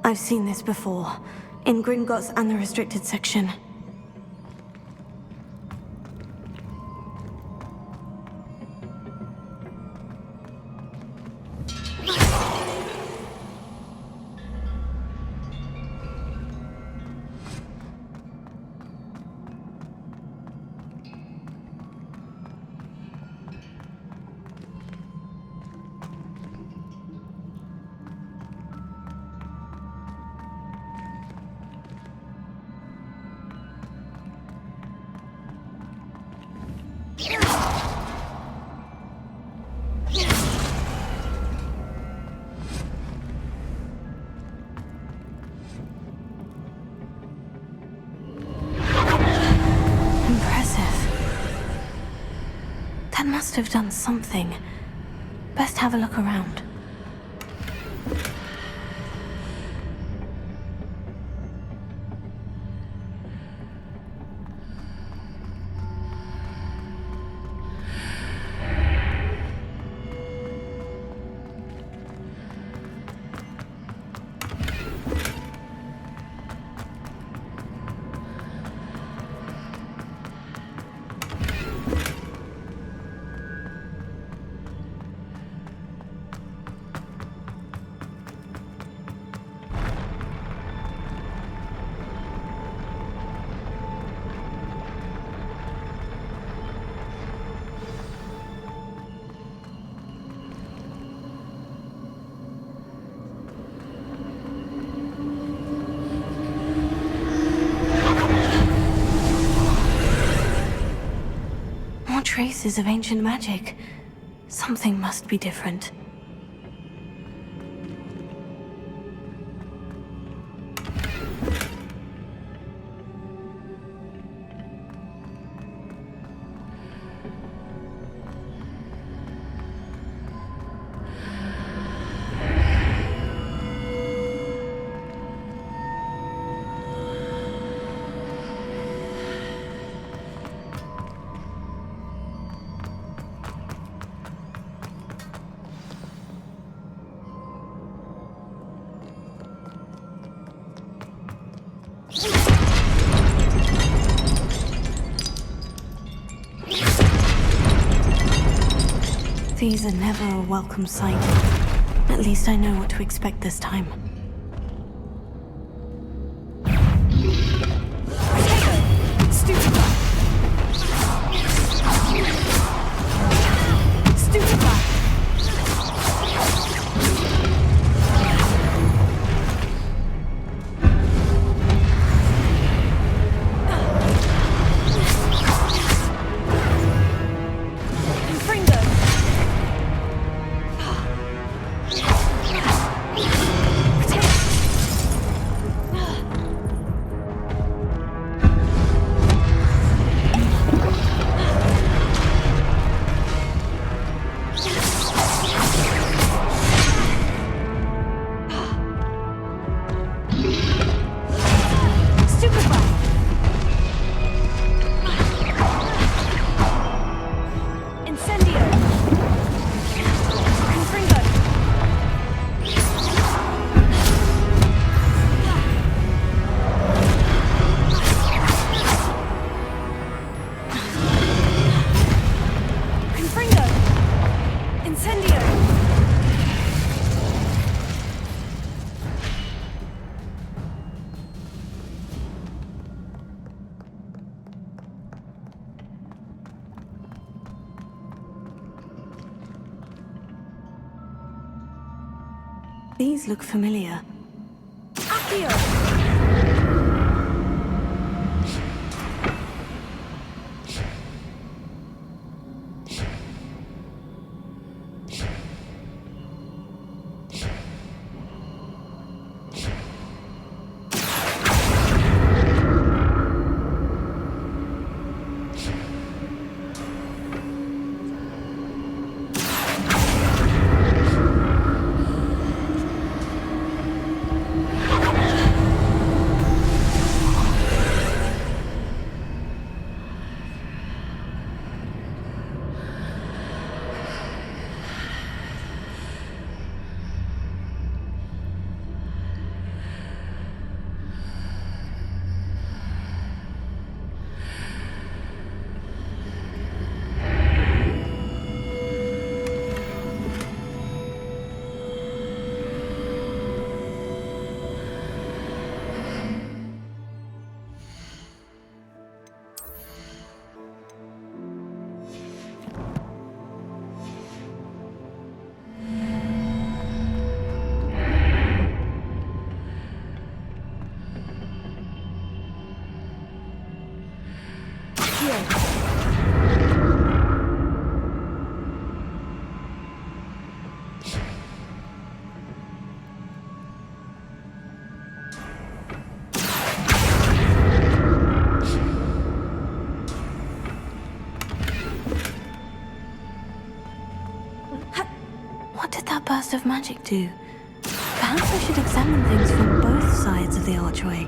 I've seen this before, in Gringotts and the restricted section. Must have done something. Best have a look around. Traces of ancient magic. Something must be different. These are never a welcome sight. At least I know what to expect this time. These look familiar. Accio! burst of magic do? Perhaps I should examine things from both sides of the archway.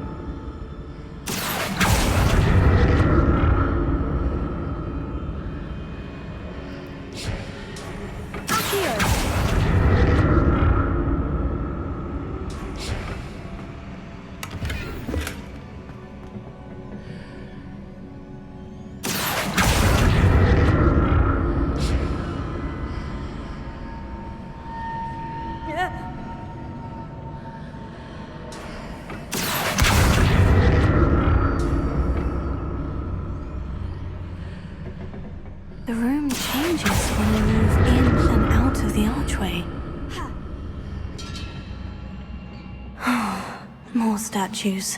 The room changes when I move in and out of the archway. More statues.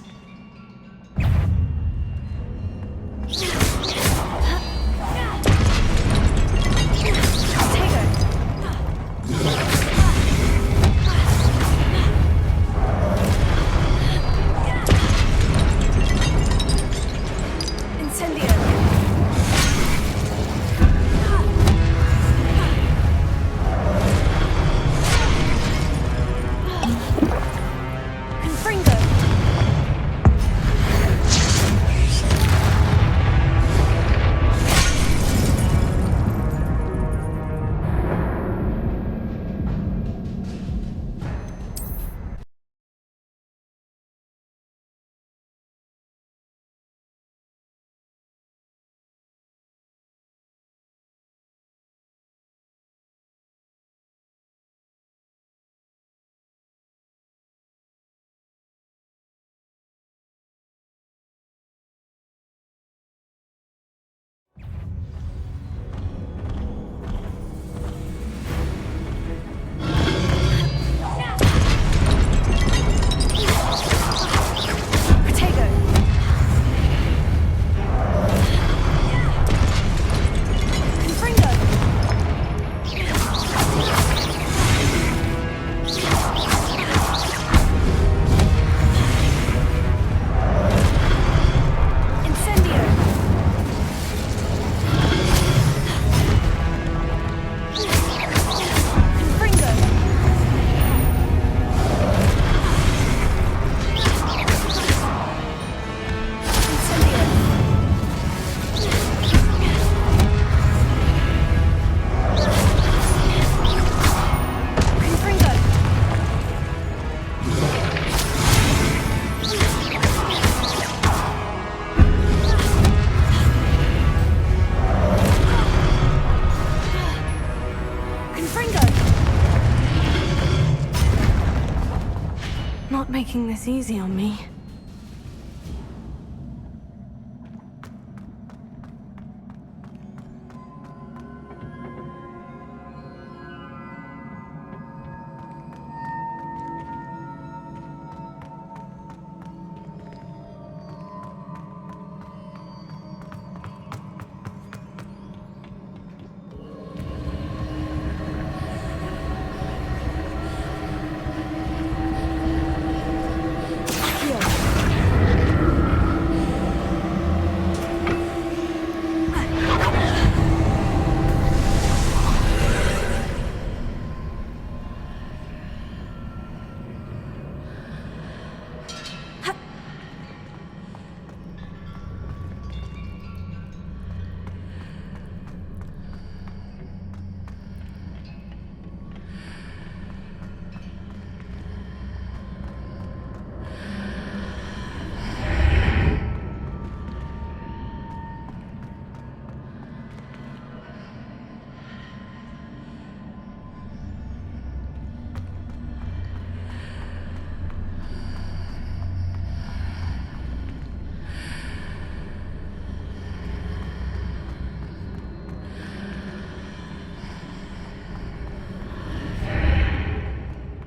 Not making this easy on me.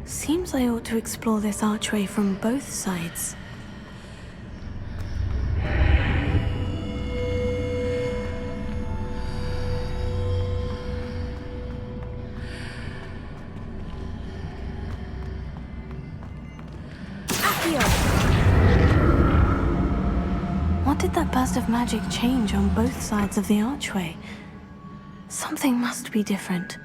Seems I ought to explore this archway from both sides. What did that burst of magic change on both sides of the archway? Something must be different.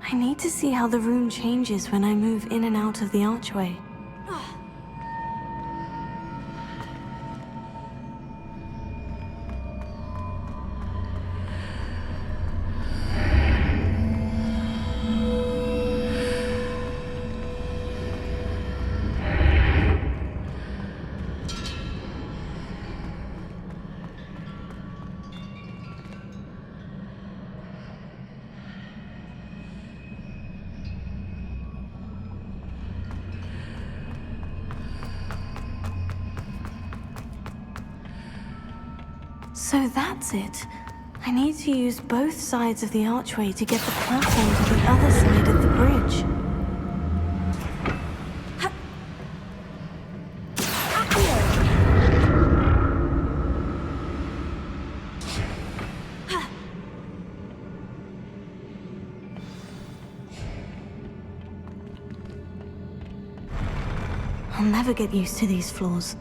I need to see how the room changes when I move in and out of the archway. So that's it. I need to use both sides of the archway to get the platform to the other side of the bridge. I'll never get used to these floors.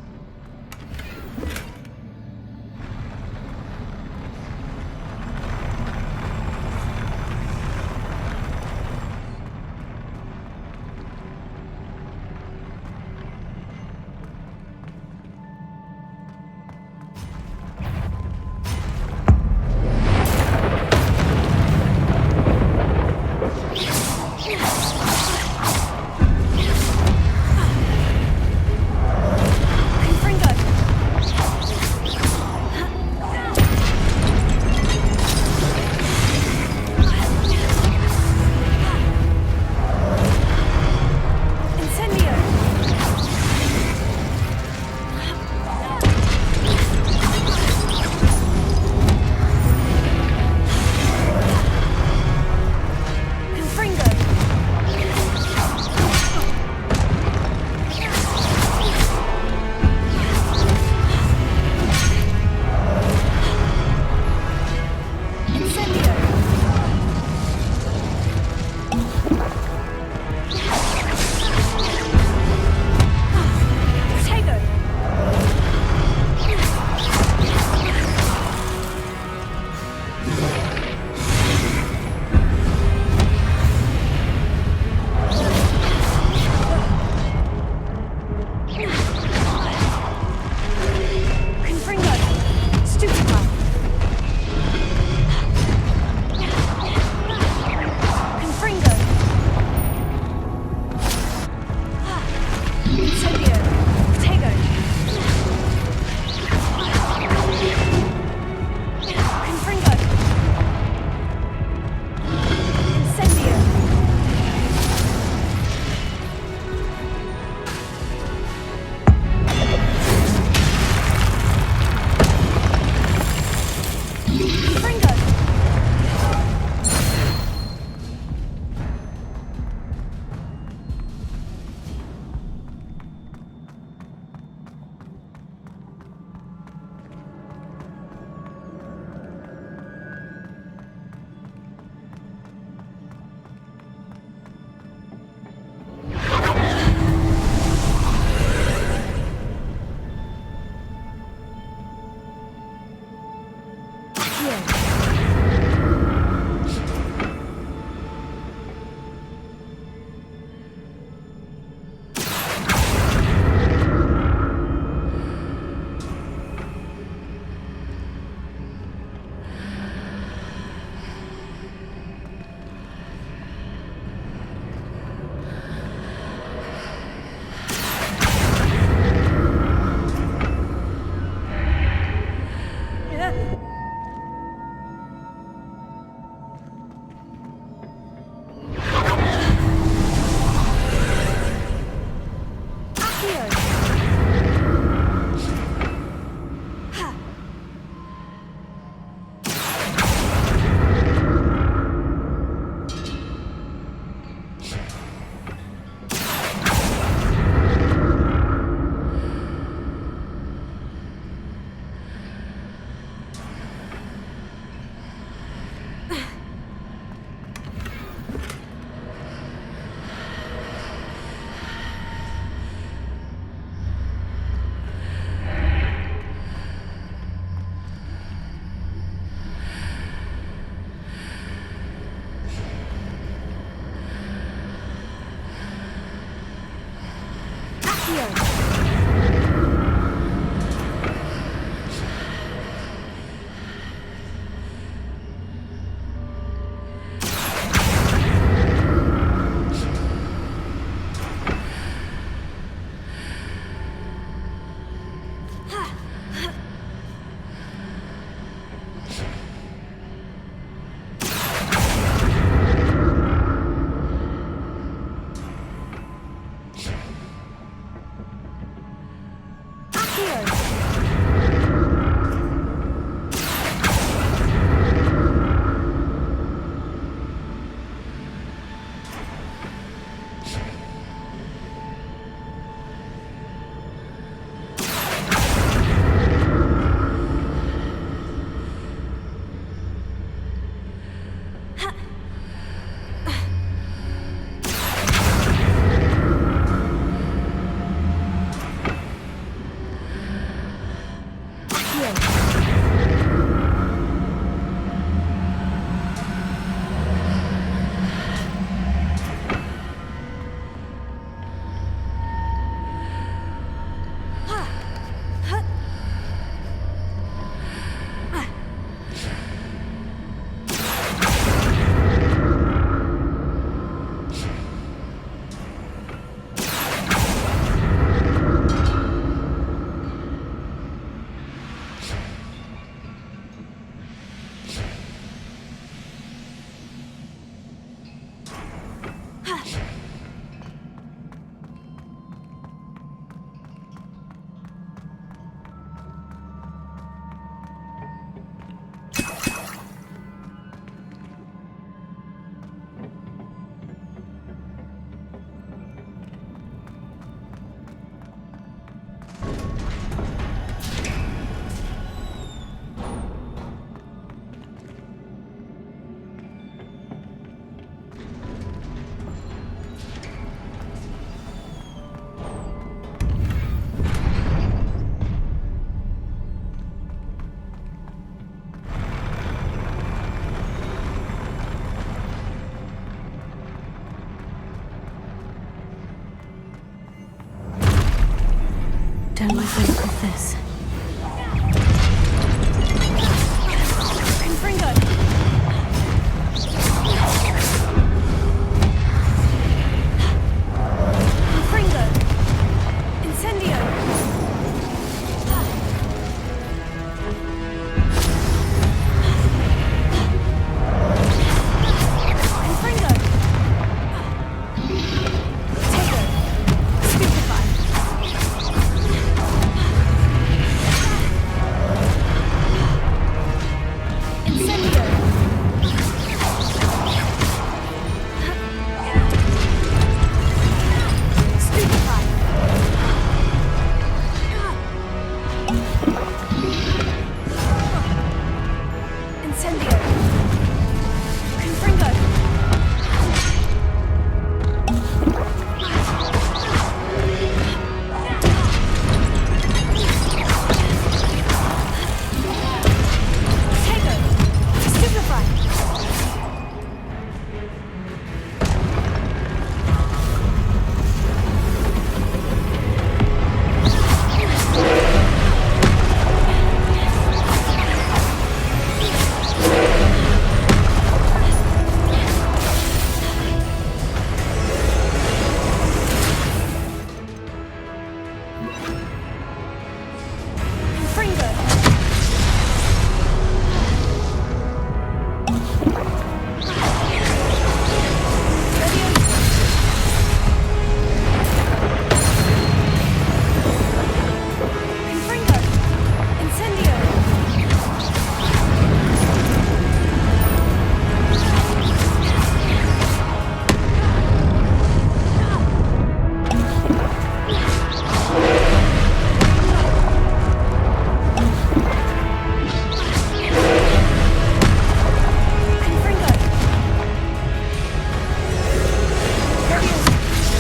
don't like the look of this. Confringo! Confringo! Incendio! Confringo! Tego! Stupefy! Incendio! Stupefy! Incendio! Confringo! Tego! Stupefy! Confringo! Confringo! Incendio!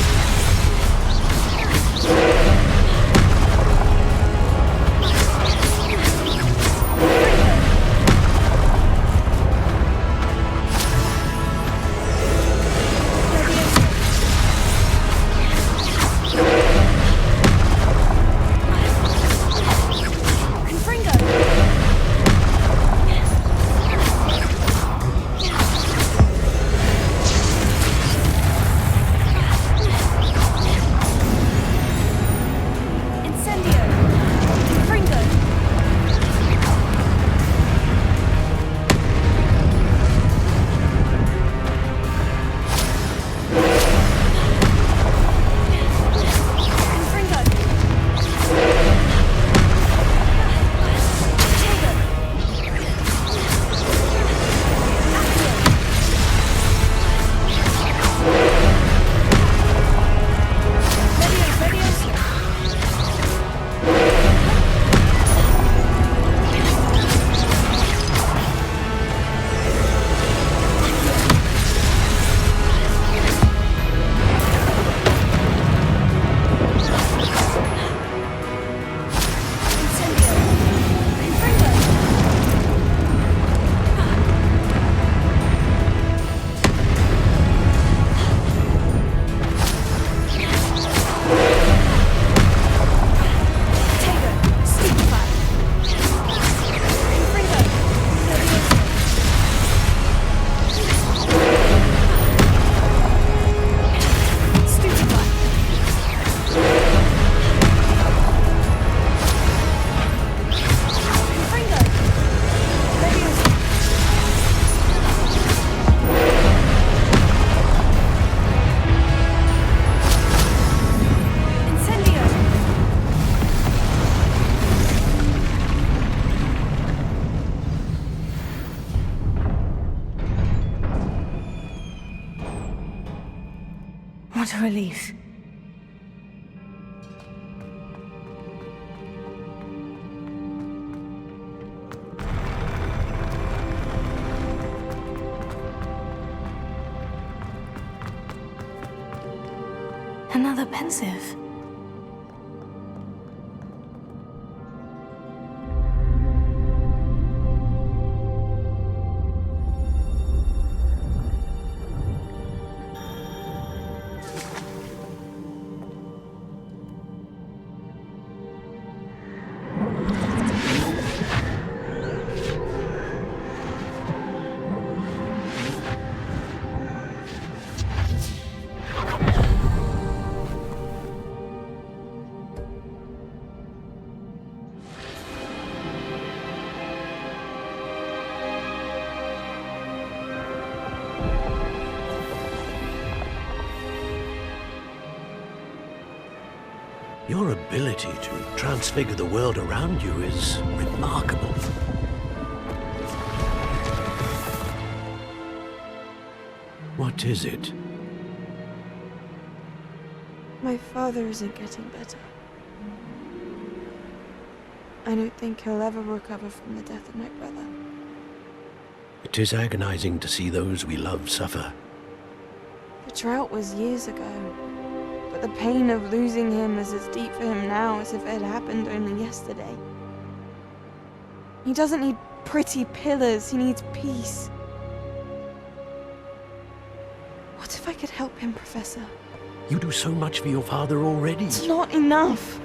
Confringo! Confringo! Incendio! Confringo! Confringo! Tego! Leviosa! Incendio! Confringo! Tego! Stupefy! Confringo! Leviosa! Stupefy! Confringo! Leviosa! Incendio! What a relief. Another pensive. Your ability to transfigure the world around you is remarkable. What is it? My father isn't getting better. I don't think he'll ever recover from the death of my brother. It is agonizing to see those we love suffer. The drought was years ago, but the pain of losing him is as deep for him now as if it had happened only yesterday. He doesn't need pretty pillars, he needs peace. What if I could help him, Professor? You do so much for your father already. It's not enough.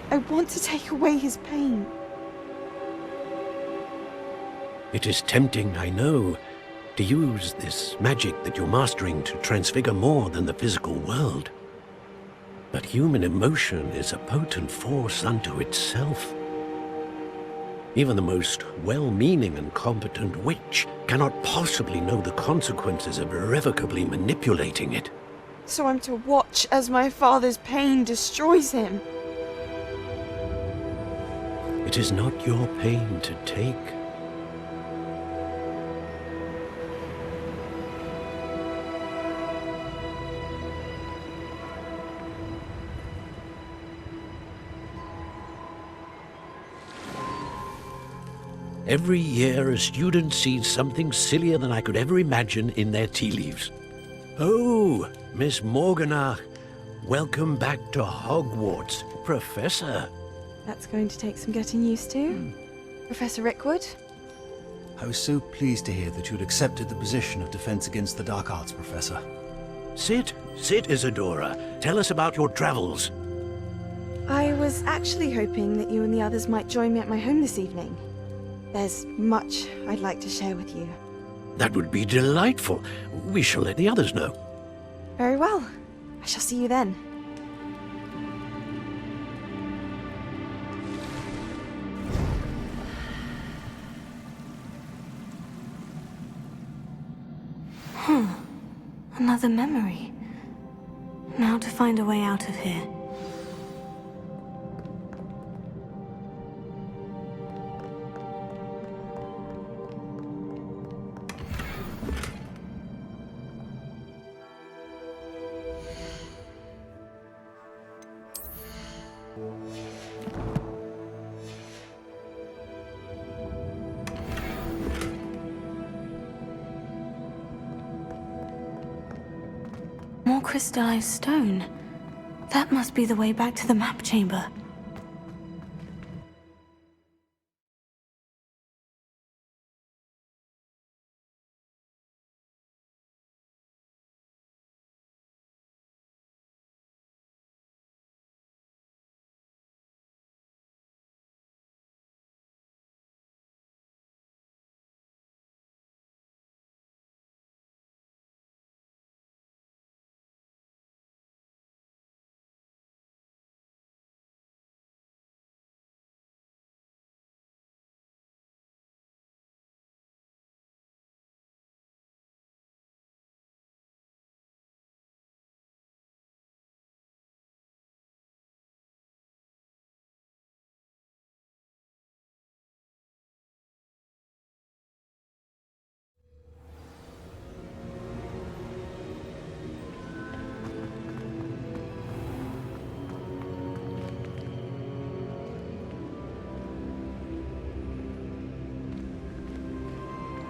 I want to take away his pain. It is tempting, I know, to use this magic that you're mastering to transfigure more than the physical world. But human emotion is a potent force unto itself. Even the most well-meaning and competent witch cannot possibly know the consequences of irrevocably manipulating it. So I'm to watch as my father's pain destroys him. It is not your pain to take. Every year, a student sees something sillier than I could ever imagine in their tea leaves. Oh, Miss Morganach, welcome back to Hogwarts, Professor. That's going to take some getting used to. Professor Rickwood? I was so pleased to hear that you'd accepted the position of Defense Against the Dark Arts, Professor. Sit, Isadora. Tell us about your travels. I was actually hoping that you and the others might join me at my home this evening. There's much I'd like to share with you. That would be delightful. We shall let the others know. Very well. I shall see you then. Another memory. Now to find a way out of here. More crystallized stone. That must be the way back to the map chamber.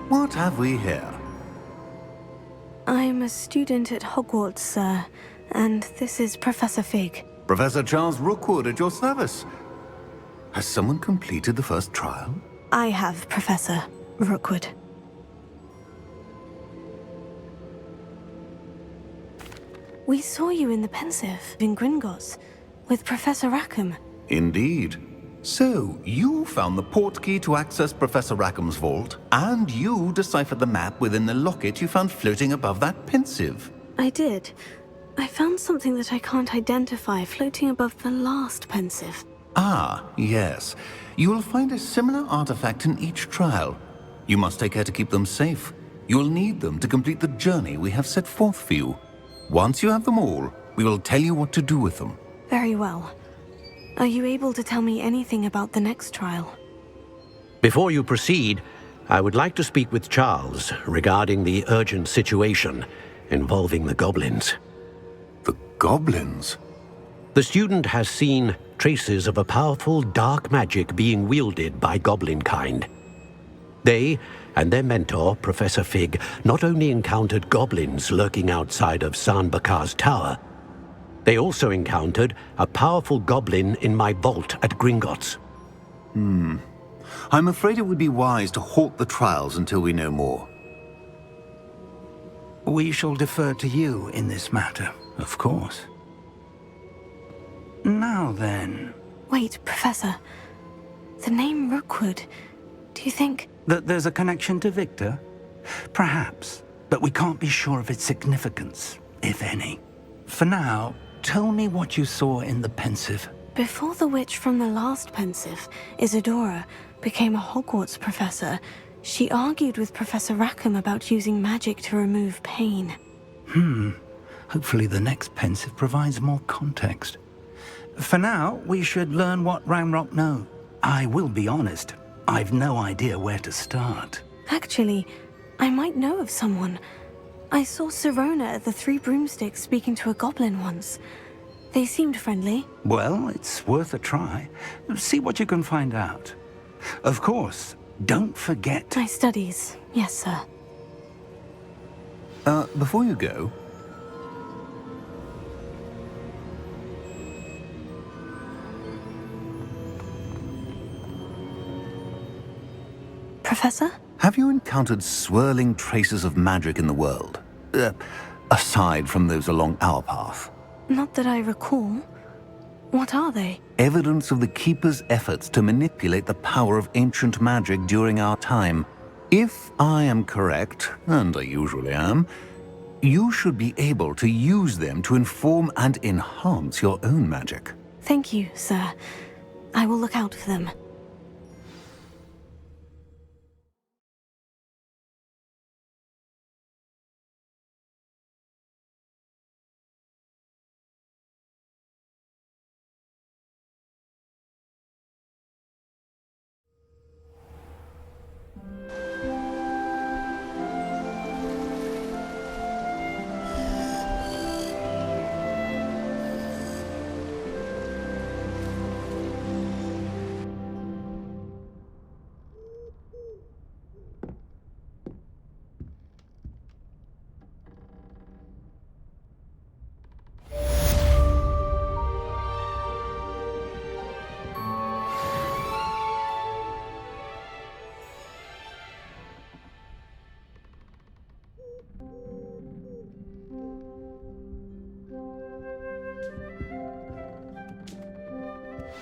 What have we here? I'm a student at Hogwarts, sir, and this is Professor Fig. Professor Charles Rookwood at your service. Has someone completed the first trial? I have, Professor Rookwood. We saw you in the Pensive in Gringotts with Professor Rackham. Indeed. So, you found the portkey to access Professor Rackham's vault, and you deciphered the map within the locket you found floating above that Pensive. I did. I found something that I can't identify floating above the last Pensive. Ah, yes. You will find a similar artifact in each trial. You must take care to keep them safe. You will need them to complete the journey we have set forth for you. Once you have them all, we will tell you what to do with them. Very well. Are you able to tell me anything about the next trial? Before you proceed, I would like to speak with Charles regarding the urgent situation involving the goblins. The goblins? The student has seen traces of a powerful dark magic being wielded by goblin kind. They and their mentor, Professor Fig, not only encountered goblins lurking outside of San Bakar's tower, they also encountered a powerful goblin in my vault at Gringotts. I'm afraid it would be wise to halt the trials until we know more. We shall defer to you in this matter, of course. Now then... Wait, Professor. The name Rookwood. Do you think... That there's a connection to Victor? Perhaps, but we can't be sure of its significance, if any. For now, tell me what you saw in the Pensive. Before the witch from the last Pensive, Isadora, became a Hogwarts professor, she argued with Professor Rackham about using magic to remove pain. Hopefully the next Pensive provides more context. For now, we should learn what Ranrock knows. I will be honest, I've no idea where to start. Actually, I might know of someone. I saw Sirona at the Three Broomsticks speaking to a goblin once. They seemed friendly. Well, it's worth a try. See what you can find out. Of course, don't forget... My studies, yes, sir. Before you go... Professor? Have you encountered swirling traces of magic in the world? Aside from those along our path? Not that I recall. What are they? Evidence of the Keeper's efforts to manipulate the power of ancient magic during our time. If I am correct, and I usually am, you should be able to use them to inform and enhance your own magic. Thank you, sir. I will look out for them.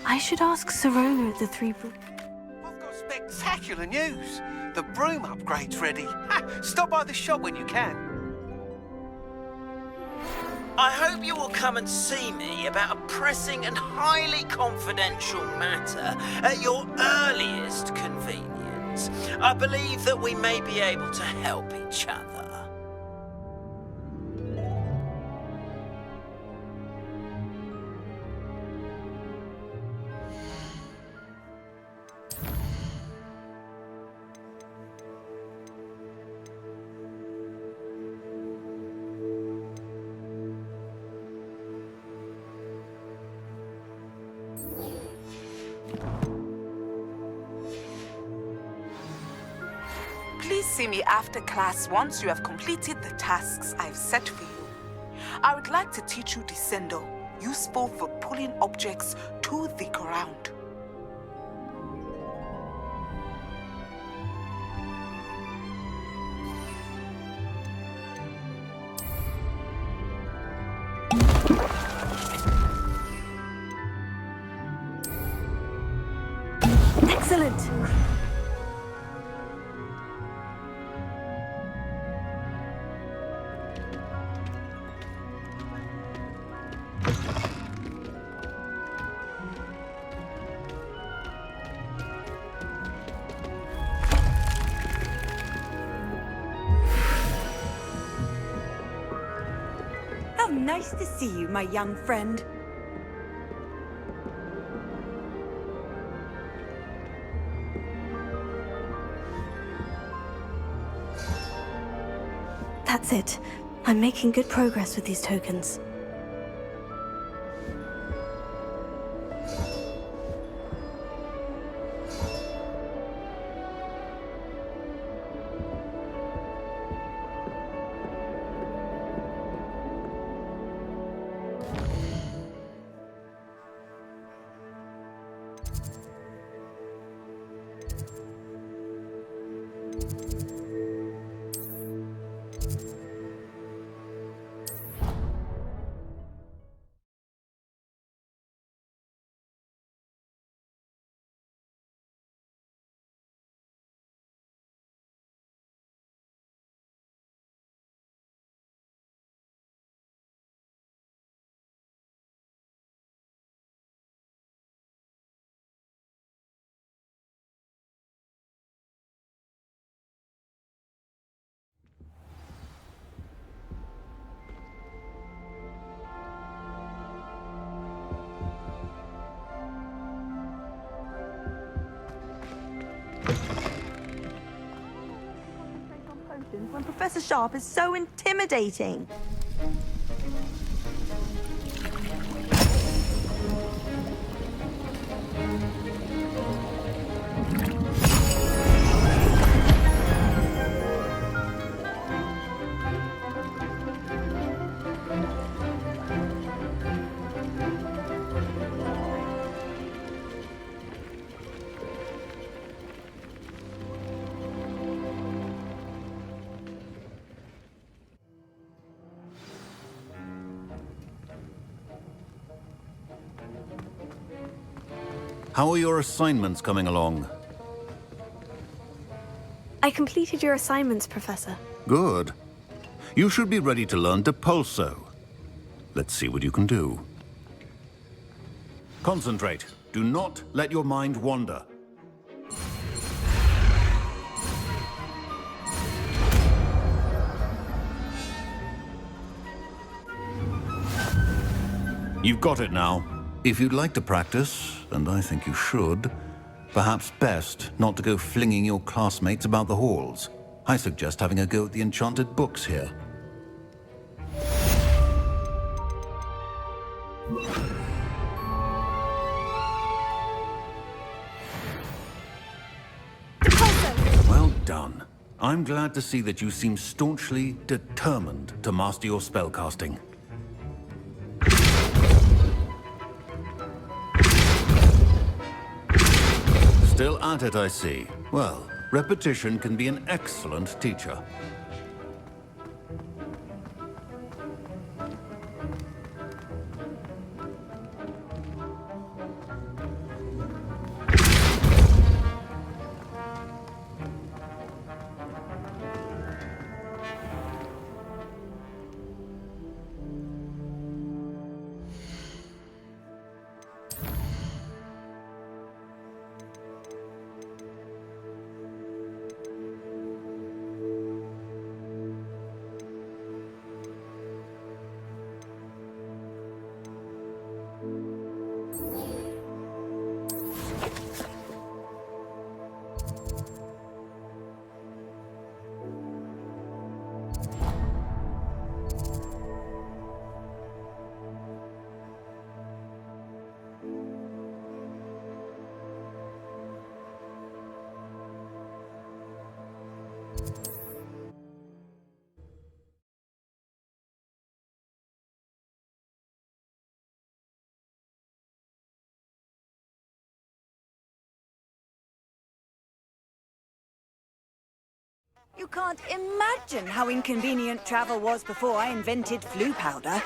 I should ask Sirona at the Three I've got spectacular news. The broom upgrade's ready. Ha! Stop by the shop when you can. I hope you will come and see me about a pressing and highly confidential matter at your earliest convenience. I believe that we may be able to help each other. Please see me after class once you have completed the tasks I've set for you. I would like to teach you Descendo, useful for pulling objects to the ground. Excellent! How nice to see you, my young friend. That's it. I'm making good progress with these tokens. When Professor Sharp is so intimidating. How are your assignments coming along? I completed your assignments, Professor. Good. You should be ready to learn Depulso. Let's see what you can do. Concentrate. Do not let your mind wander. You've got it now. If you'd like to practice, and I think you should, perhaps best not to go flinging your classmates about the halls. I suggest having a go at the enchanted books here. Well done. I'm glad to see that you seem staunchly determined to master your spellcasting. Still at it, I see. Well, repetition can be an excellent teacher. You can't imagine how inconvenient travel was before I invented flu powder.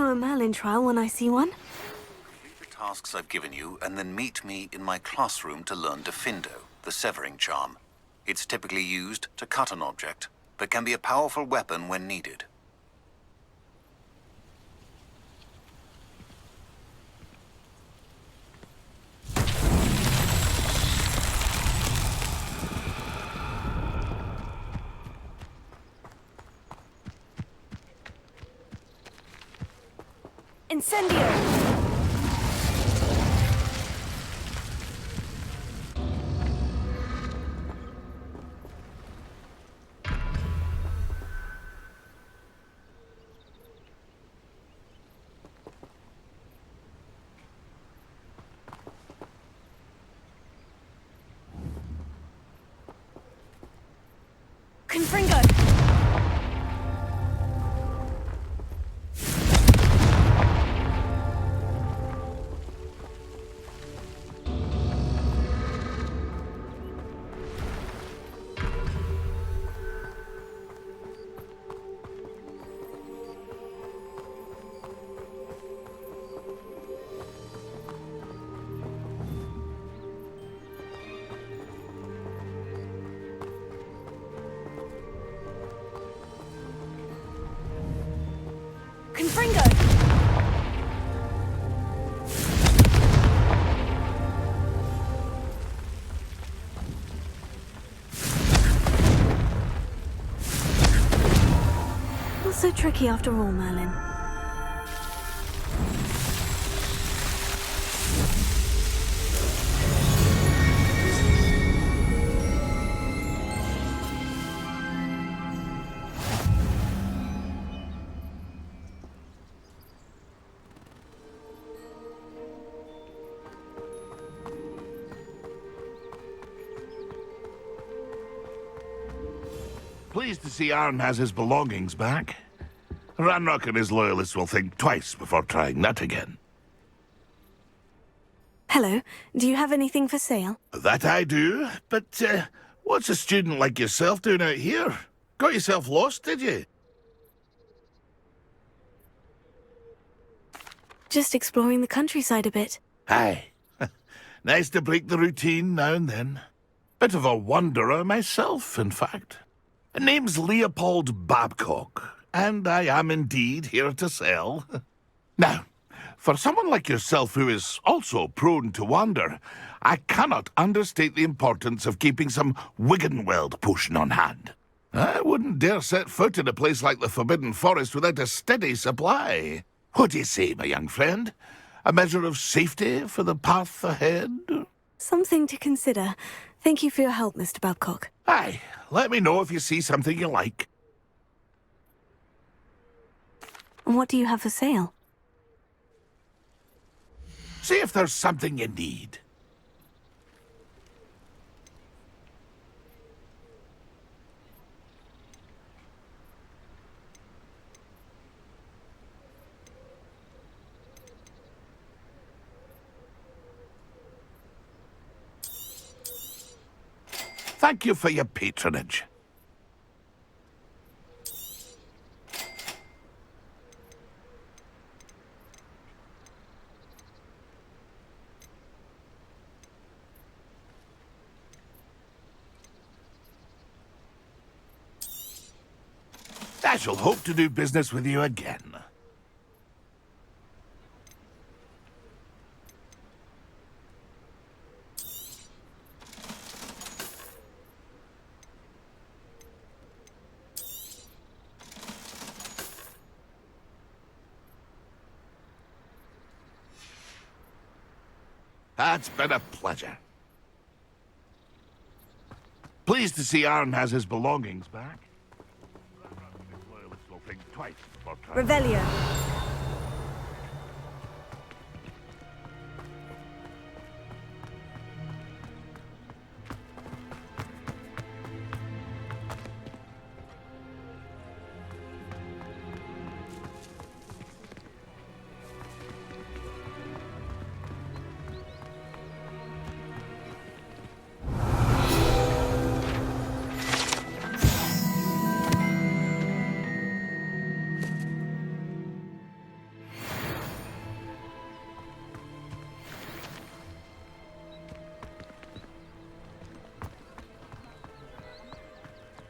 know a Merlin trial when I see one. Complete the tasks I've given you, and then meet me in my classroom to learn Diffindo, the severing charm. It's typically used to cut an object, but can be a powerful weapon when needed. Incendio! Confringo! Confringo! Not so tricky after all, Merlin. Pleased to see Arn has his belongings back. Ranrock and his loyalists will think twice before trying that again. Hello, do you have anything for sale? That I do, but what's a student like yourself doing out here? Got yourself lost, did you? Just exploring the countryside a bit. Aye. Nice to break the routine now and then. Bit of a wanderer myself, in fact. Name's Leopold Babcock, and I am indeed here to sell. Now, for someone like yourself who is also prone to wander, I cannot understate the importance of keeping some Wiggenweld potion on hand. I wouldn't dare set foot in a place like the Forbidden Forest without a steady supply. What do you say, my young friend? A measure of safety for the path ahead? Something to consider. Thank you for your help, Mr. Babcock. Aye, let me know if you see something you like. And what do you have for sale? See if there's something you need. Thank you for your patronage. I shall hope to do business with you again. That's been a pleasure. Pleased to see Arn has his belongings back. Loyalists will think twice before trying. Revelio.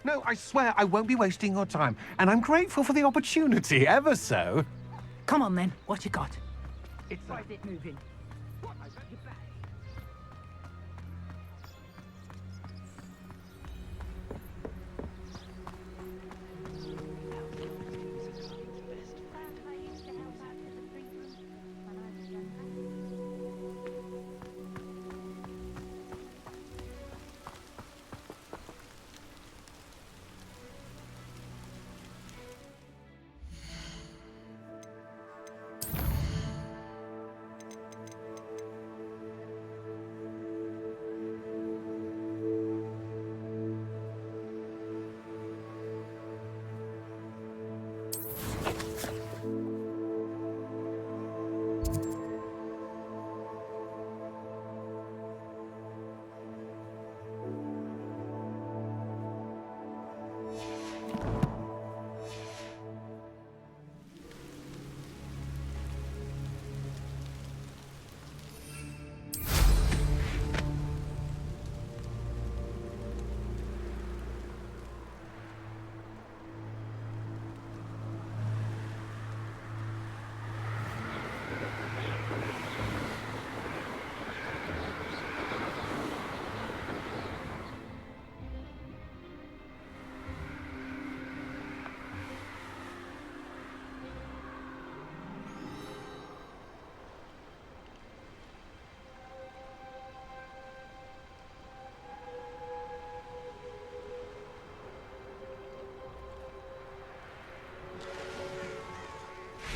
No, I swear I won't be wasting your time, and I'm grateful for the opportunity, ever so. Come on then, what you got? It's Why is it moving?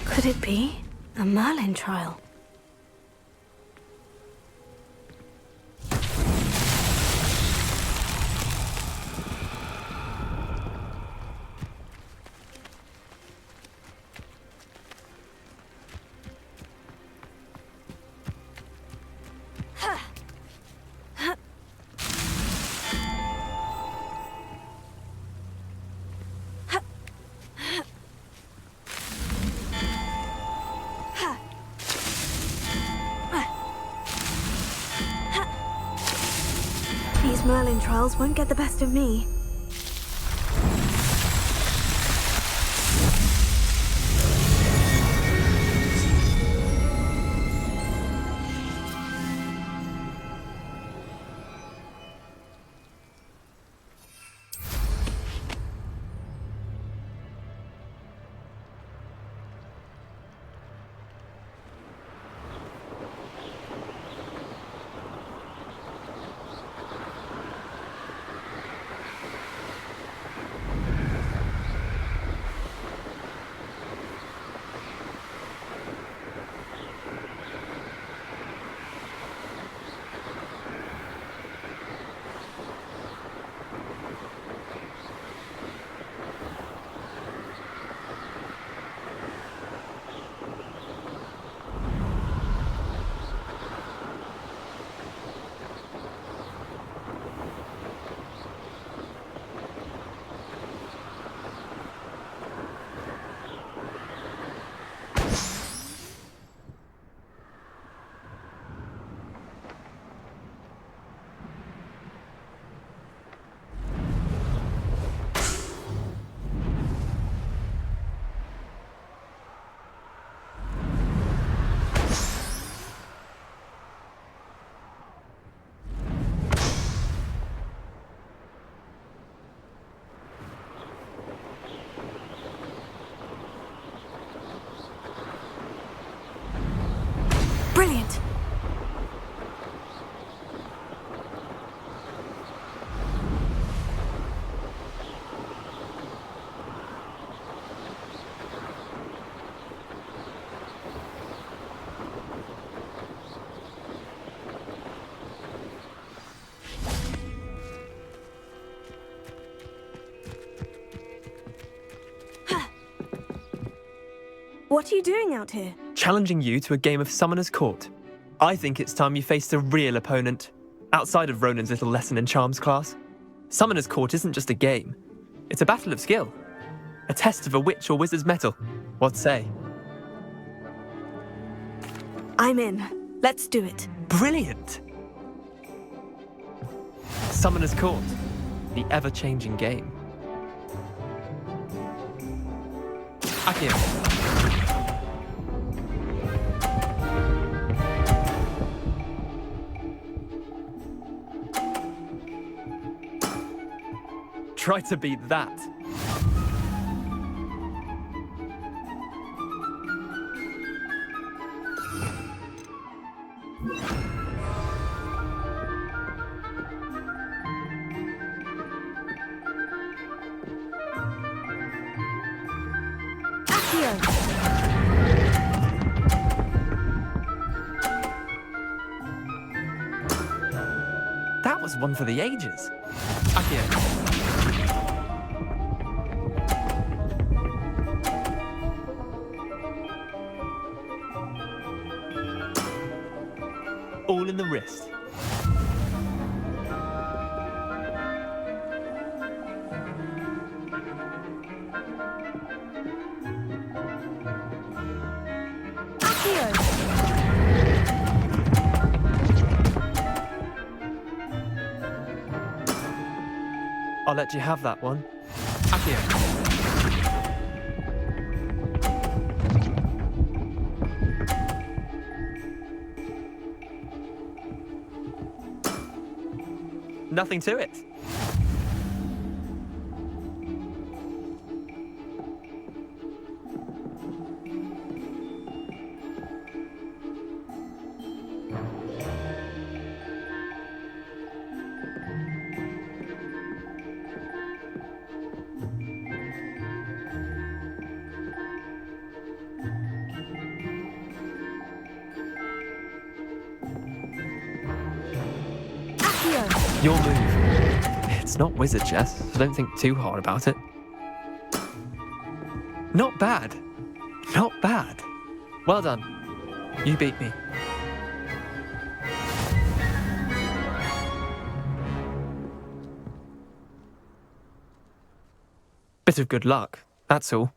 Could it be a Merlin trial? Merlin trials won't get the best of me. Brilliant! What are you doing out here? Challenging you to a game of Summoner's Court. I think it's time you faced a real opponent, outside of Ronan's little lesson in charms class. Summoner's Court isn't just a game. It's a battle of skill. A test of a witch or wizard's mettle. What say? I'm in. Let's do it. Brilliant! Summoner's Court. The ever-changing game. Accio. Try to beat that. That was one for the ages. Accio. All in the wrist. I'll let you have that one. Accio. Nothing to it. Your move. It's not wizard chess, so don't think too hard about it. Not bad. Not bad. Well done. You beat me. Bit of good luck, that's all.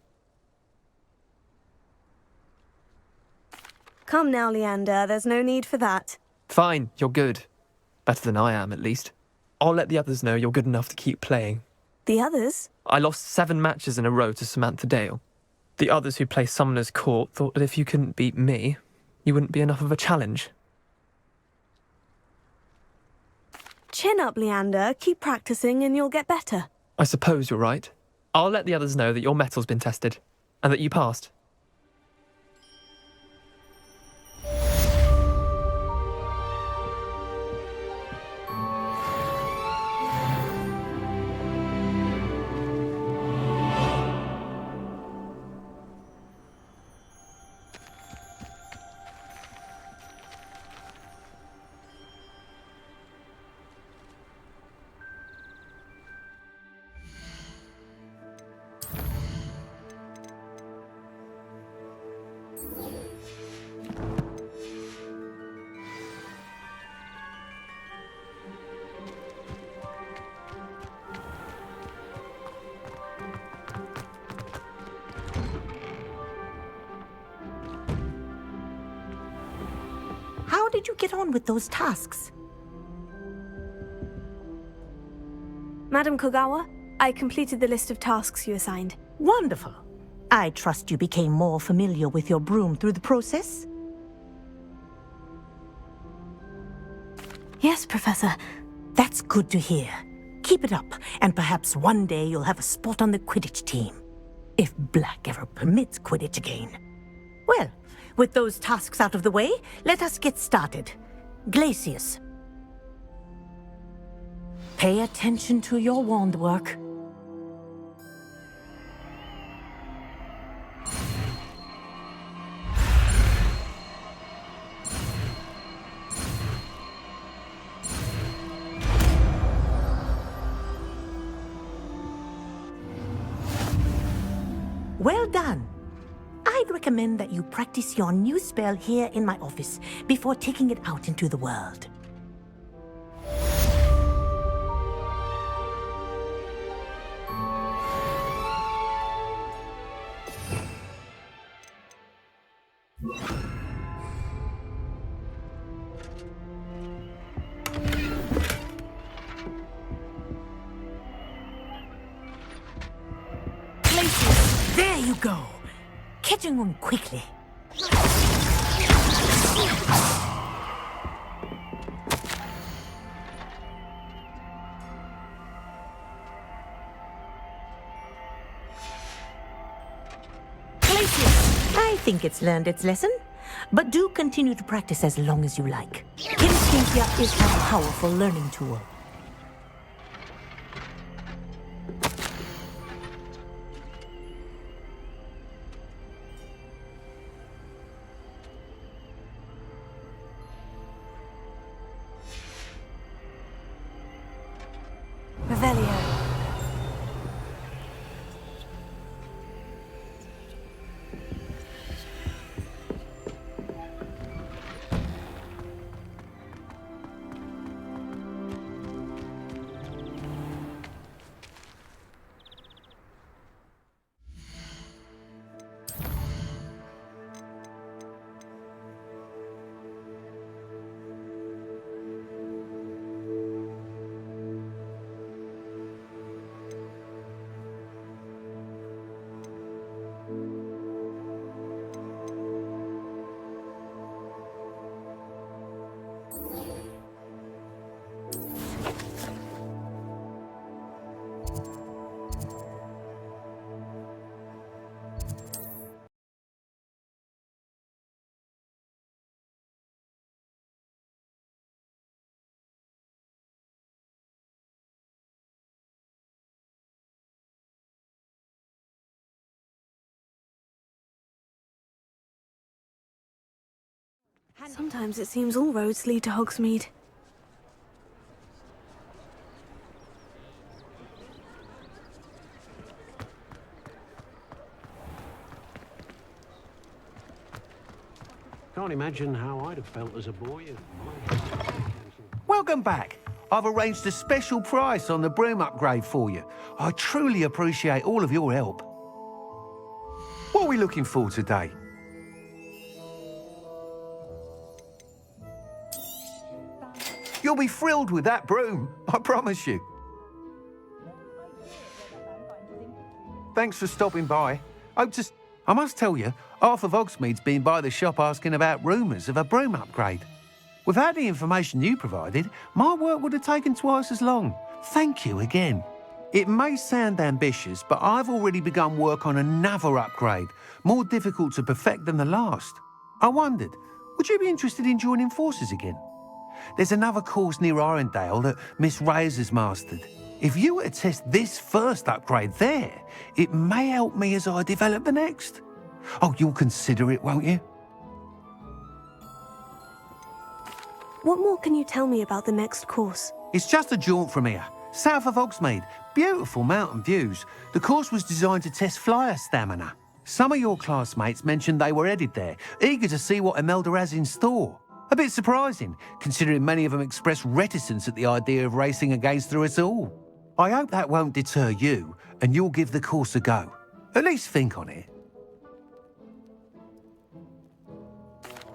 Come now, Leander, there's no need for that. Fine, you're good. Better than I am, at least. I'll let the others know you're good enough to keep playing. The others? I lost 7 matches in a row to Samantha Dale. The others who play Summoner's Court thought that if you couldn't beat me, you wouldn't be enough of a challenge. Chin up, Leander. Keep practicing and you'll get better. I suppose you're right. I'll let the others know that your metal's been tested, and that you passed. How did you get on with those tasks? Madam Kogawa, I completed the list of tasks you assigned. Wonderful. I trust you became more familiar with your broom through the process? Yes, Professor. That's good to hear. Keep it up, and perhaps one day you'll have a spot on the Quidditch team. If Black ever permits Quidditch again. Well, with those tasks out of the way, let us get started. Glacius. Pay attention to your wand work. Well done. I'd recommend that you practice your new spell here in my office before taking it out into the world. There you go. catching on quickly. I think it's learned its lesson, but do continue to practice as long as you like. Kinesthesia is a powerful learning tool. Revelio. Sometimes it seems all roads lead to Hogsmeade. Can't imagine how I'd have felt as a boy if Welcome back. I've arranged a special price on the broom upgrade for you. I truly appreciate all of your help. What are we looking for today? You'll be thrilled with that broom, I promise you. Thanks for stopping by. I must tell you, half of Hogsmeade's been by the shop asking about rumours of a broom upgrade. Without the information you provided, my work would have taken twice as long. Thank you again. It may sound ambitious, but I've already begun work on another upgrade, more difficult to perfect than the last. I wondered, would you be interested in joining forces again? There's another course near Arendelle that Miss Reyes has mastered. If you were to test this first upgrade there, it may help me as I develop the next. Oh, you'll consider it, won't you? What more can you tell me about the next course? It's just a jaunt from here, south of Hogsmeade. Beautiful mountain views. The course was designed to test flyer stamina. Some of your classmates mentioned they were headed there, eager to see what Imelda has in store. A bit surprising, considering many of them expressed reticence at the idea of racing against us all. I hope that won't deter you, and you'll give the course a go. At least think on it.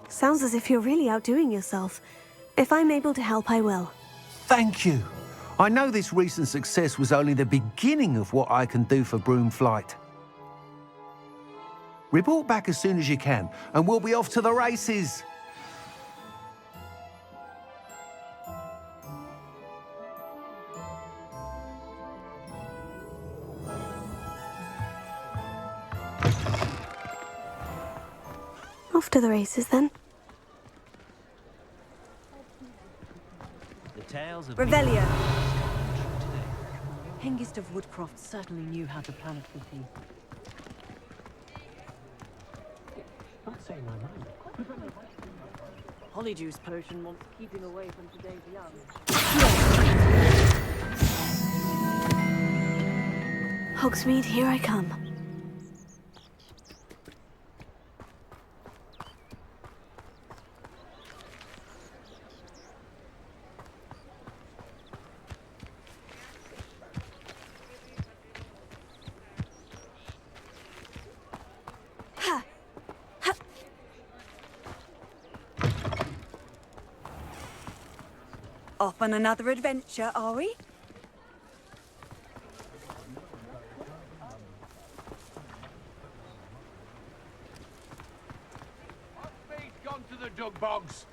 Sounds as if you're really outdoing yourself. If I'm able to help, I will. Thank you. I know this recent success was only the beginning of what I can do for broom flight. Report back as soon as you can, and we'll be off to the races. Off to the races, then. Revelio. Hengist of Woodcroft certainly knew how the planet would be. Holyjuice potion wants keeping away from today's young. Hogsmeade, here I come. Off on another adventure, are we? dug bogs.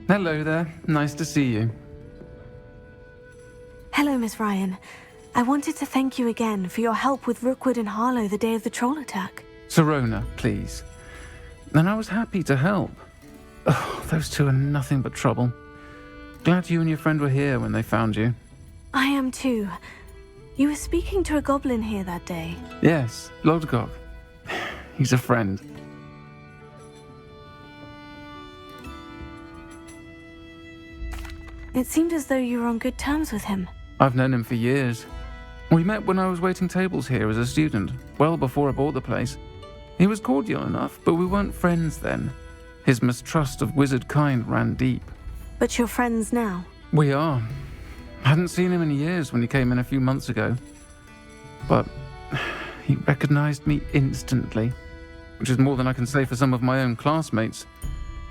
Hello there. Nice to see you. Hello, Miss Ryan. I wanted to thank you again for your help with Rookwood and Harlow the day of the troll attack. Sirona, please. And I was happy to help. Oh, those two are nothing but trouble. Glad you and your friend were here when they found you. I am too. You were speaking to a goblin here that day. Yes, Lodgok. He's a friend. It seemed as though you were on good terms with him. I've known him for years. We met when I was waiting tables here as a student, well before I bought the place. He was cordial enough, but we weren't friends then. His mistrust of wizard kind ran deep. But you're friends now? We are. Hadn't seen him in years when he came in a few months ago. But he recognized me instantly, which is more than I can say for some of my own classmates.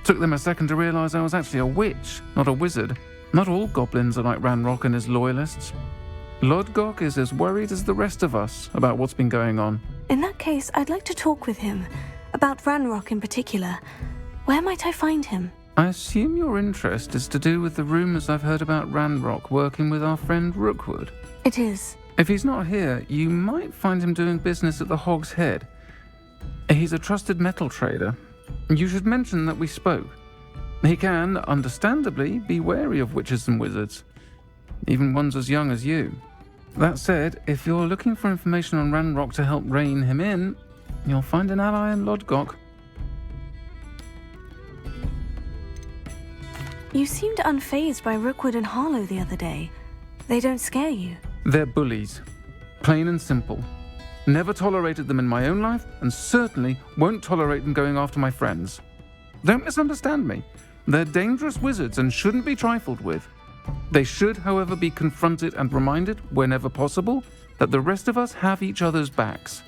Took them a second to realize I was actually a witch, not a wizard. Not all goblins are like Ranrock and his loyalists. Lodgok is as worried as the rest of us about what's been going on. In that case, I'd like to talk with him. About Ranrock in particular. Where might I find him? I assume your interest is to do with the rumors I've heard about Ranrock working with our friend Rookwood. It is. If he's not here, you might find him doing business at the Hog's Head. He's a trusted metal trader. You should mention that we spoke. He can, understandably, be wary of witches and wizards, even ones as young as you. That said, if you're looking for information on Ranrock to help rein him in, you'll find an ally in Lodgok. You seemed unfazed by Rookwood and Harlow the other day. They don't scare you. They're bullies. Plain and simple. Never tolerated them in my own life, and certainly won't tolerate them going after my friends. Don't misunderstand me. They're dangerous wizards and shouldn't be trifled with. They should, however, be confronted and reminded, whenever possible, that the rest of us have each other's backs.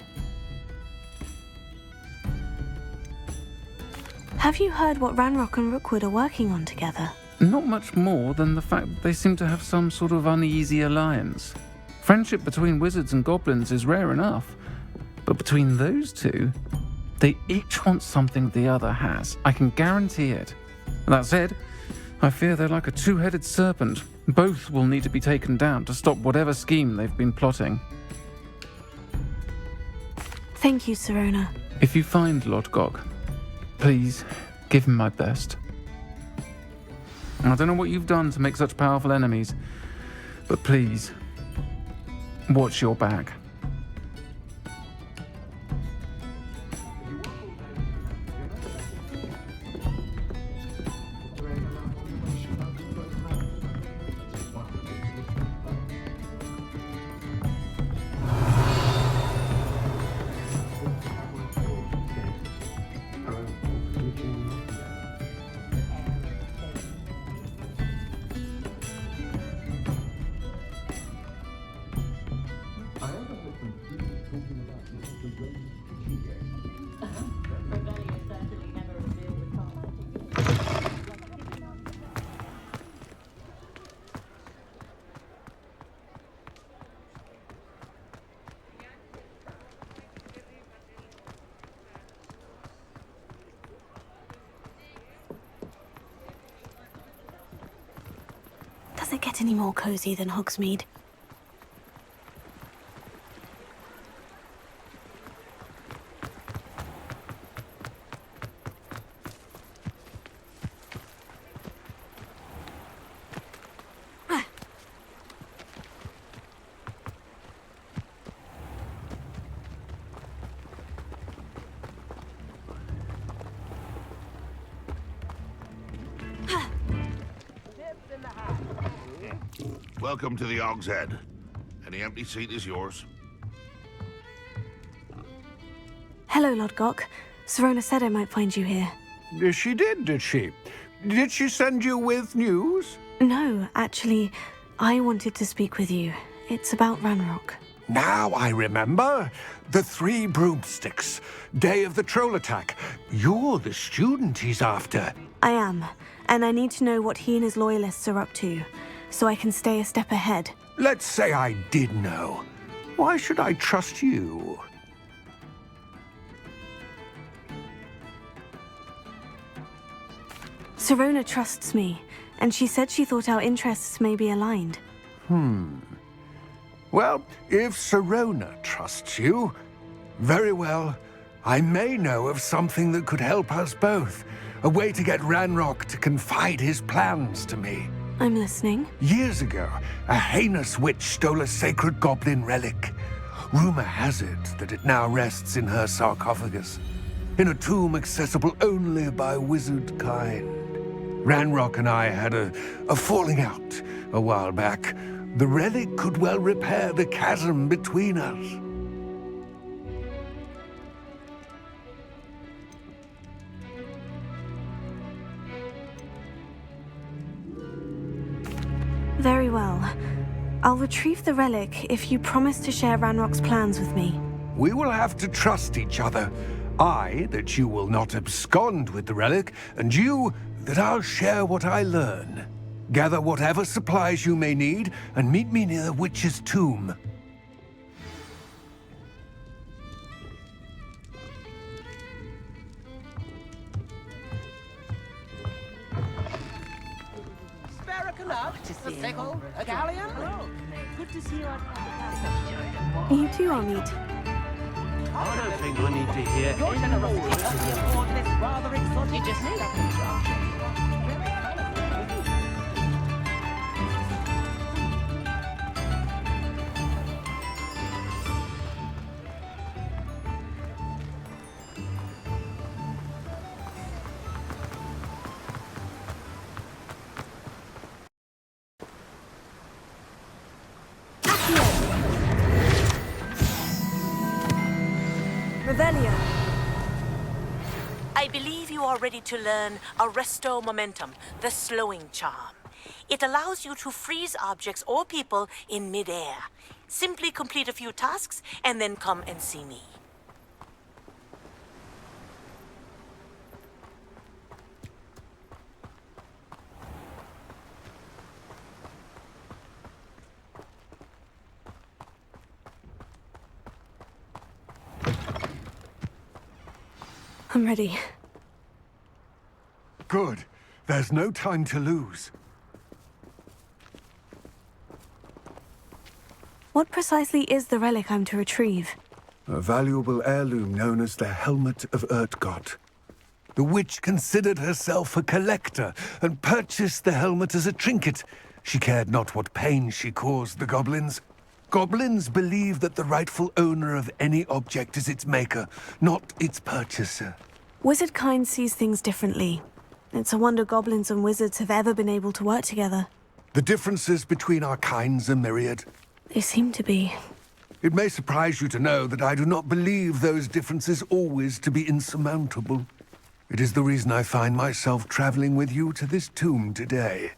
Have you heard what Ranrock and Rookwood are working on together? Not much more than the fact that they seem to have some sort of uneasy alliance. Friendship between wizards and goblins is rare enough, but between those two, they each want something the other has. I can guarantee it. That said, I fear they're like a two-headed serpent. Both will need to be taken down to stop whatever scheme they've been plotting. Thank you, Sirona. If you find Lodgok, please give him my best. I don't know what you've done to make such powerful enemies, but please, watch your back. Does it get any more cozy than Hogsmeade? Welcome to the Hog's Head. Any empty seat is yours. Hello, Lodgok. Sirona said I might find you here. She did she? Did she send you with news? No, actually, I wanted to speak with you. It's about Ranrock. Now I remember. The 3 broomsticks. Day of the troll attack. You're the student he's after. I am, and I need to know what he and his loyalists are up to, so I can stay a step ahead. Let's say I did know. Why should I trust you? Sirona trusts me, and she said she thought our interests may be aligned. Well, if Sirona trusts you, very well. I may know of something that could help us both. A way to get Ranrock to confide his plans to me. I'm listening. Years ago, a heinous witch stole a sacred goblin relic. Rumor has it that it now rests in her sarcophagus, in a tomb accessible only by wizard kind. Ranrock and I had a falling out a while back. The relic could well repair the chasm between us. Very well. I'll retrieve the relic if you promise to share Ranrock's plans with me. We will have to trust each other. I, that you will not abscond with the relic, and you, that I'll share what I learn. Gather whatever supplies you may need, and meet me near the witch's tomb. A galleon? Good to see you. You too, Hogsmeade. I don't think I need to hear Your generosity of the aboard this rather exotic just I believe you are ready to learn Arresto Momentum, the slowing charm. It allows you to freeze objects or people in midair. Simply complete a few tasks and then come and see me. I'm ready. Good. There's no time to lose. What precisely is the relic I'm to retrieve? A valuable heirloom known as the Helmet of Urtkot. The witch considered herself a collector and purchased the helmet as a trinket. She cared not what pain she caused the goblins. Goblins believe that the rightful owner of any object is its maker, not its purchaser. Wizard kind sees things differently. It's a wonder goblins and wizards have ever been able to work together. The differences between our kinds are myriad. They seem to be. It may surprise you to know that I do not believe those differences always to be insurmountable. It is the reason I find myself traveling with you to this tomb today.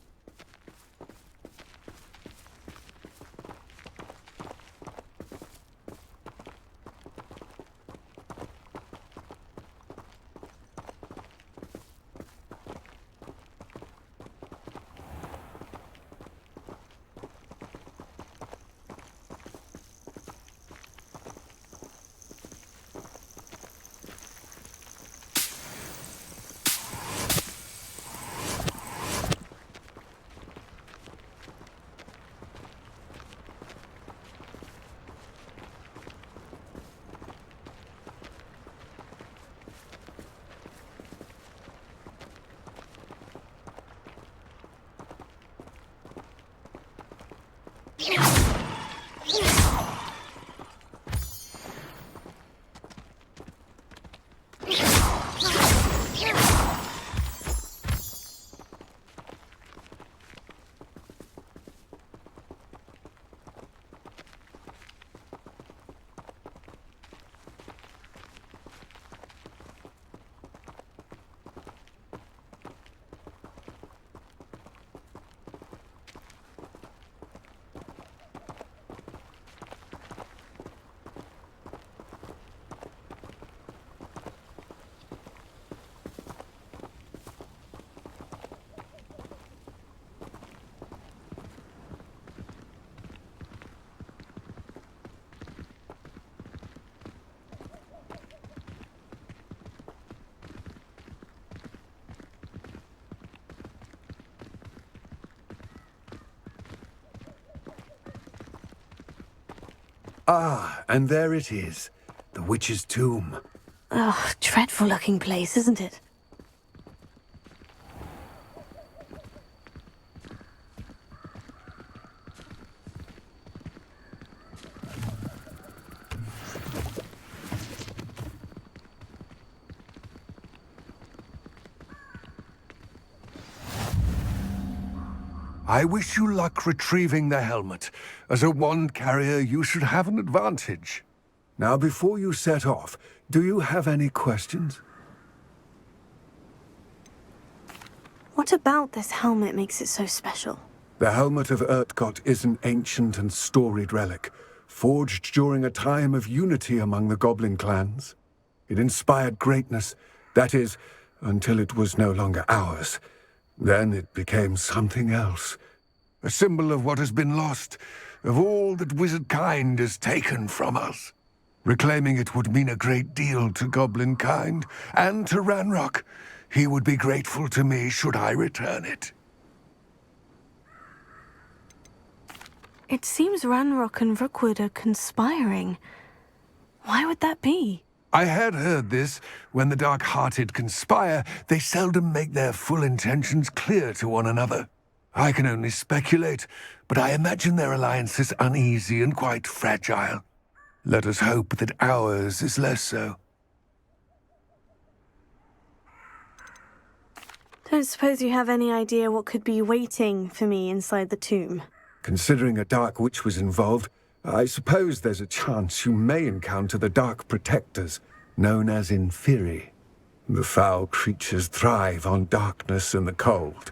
Ah, and there it is. The witch's tomb. Ugh, dreadful looking place, isn't it? I wish you luck retrieving the helmet. As a wand carrier, you should have an advantage. Now, before you set off, do you have any questions? What about this helmet makes it so special? The Helmet of Urtkot is an ancient and storied relic, forged during a time of unity among the goblin clans. It inspired greatness, that is, until it was no longer ours. Then it became something else. A symbol of what has been lost, of all that wizard kind has taken from us. Reclaiming it would mean a great deal to goblin kind, and to Ranrock. He would be grateful to me should I return it. It seems Ranrock and Rookwood are conspiring. Why would that be? I had heard this. When the dark-hearted conspire, they seldom make their full intentions clear to one another. I can only speculate, but I imagine their alliance is uneasy and quite fragile. Let us hope that ours is less so. Don't suppose you have any idea what could be waiting for me inside the tomb? Considering a dark witch was involved, I suppose there's a chance you may encounter the Dark Protectors, known as Inferi. The foul creatures thrive on darkness and the cold.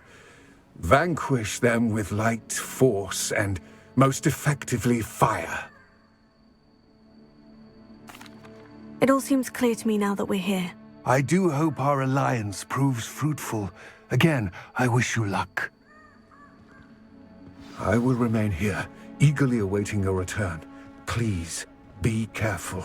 Vanquish them with light, force, and, most effectively, fire. It all seems clear to me now that we're here. I do hope our alliance proves fruitful. Again, I wish you luck. I will remain here, eagerly awaiting your return. Please, be careful.